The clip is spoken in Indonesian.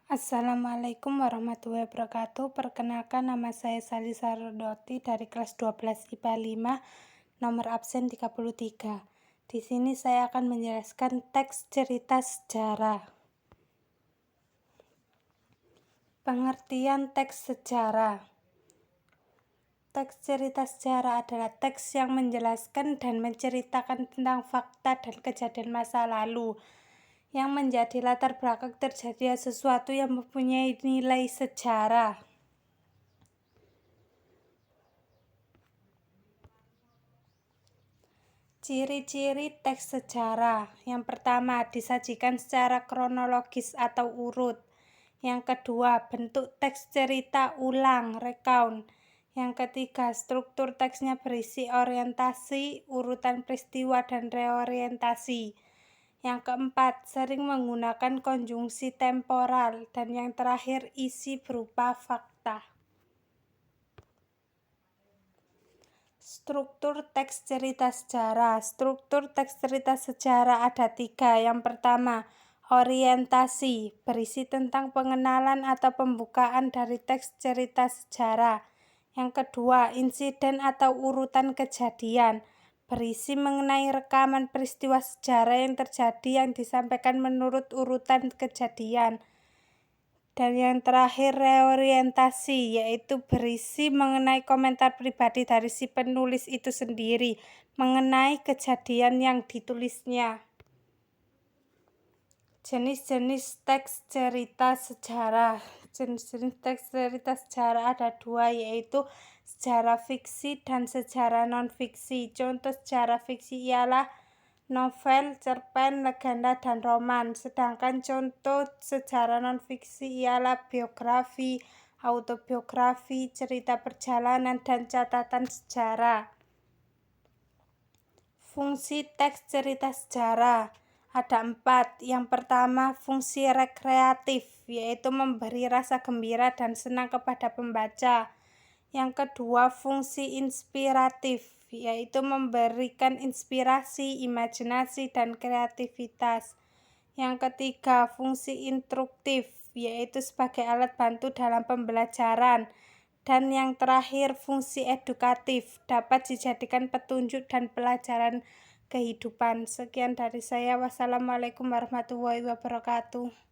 Assalamualaikum warahmatullahi wabarakatuh. Perkenalkan, nama saya Salisa Rodoti dari kelas 12 IPA 5, nomor absen 33. Di sini saya akan menjelaskan teks cerita sejarah. Pengertian teks sejarah. Teks cerita sejarah adalah teks yang menjelaskan dan menceritakan tentang fakta dan kejadian masa lalu yang menjadi latar belakang terjadinya sesuatu yang mempunyai nilai sejarah. Ciri-ciri teks sejarah. Yang pertama, disajikan secara kronologis atau urut. Yang kedua, bentuk teks cerita ulang, recount. Yang ketiga, struktur teksnya berisi orientasi, urutan peristiwa, dan reorientasi. Yang keempat, sering menggunakan konjungsi temporal. Dan yang terakhir, isi berupa fakta. Struktur teks cerita sejarah. Struktur teks cerita sejarah ada 3. Yang pertama, orientasi, berisi tentang pengenalan atau pembukaan dari teks cerita sejarah. Yang kedua, insiden atau urutan kejadian, berisi mengenai rekaman peristiwa sejarah yang terjadi yang disampaikan menurut urutan kejadian. Dan yang terakhir, reorientasi, yaitu berisi mengenai komentar pribadi dari si penulis itu sendiri mengenai kejadian yang ditulisnya. Jenis-jenis teks cerita sejarah. Jenis-jenis teks cerita sejarah ada 2, yaitu sejarah fiksi dan sejarah non-fiksi. Contoh sejarah fiksi ialah novel, cerpen, legenda, dan roman. Sedangkan contoh sejarah non-fiksi ialah biografi, autobiografi, cerita perjalanan, dan catatan sejarah. Fungsi teks cerita sejarah ada 4. Yang pertama, fungsi rekreatif, yaitu memberi rasa gembira dan senang kepada pembaca. Yang kedua, fungsi inspiratif, yaitu memberikan inspirasi, imajinasi, dan kreativitas. Yang ketiga, fungsi instruktif, yaitu sebagai alat bantu dalam pembelajaran. Dan yang terakhir, fungsi edukatif, dapat dijadikan petunjuk dan pelajaran kehidupan. Sekian dari saya. Wassalamualaikum warahmatullahi wabarakatuh.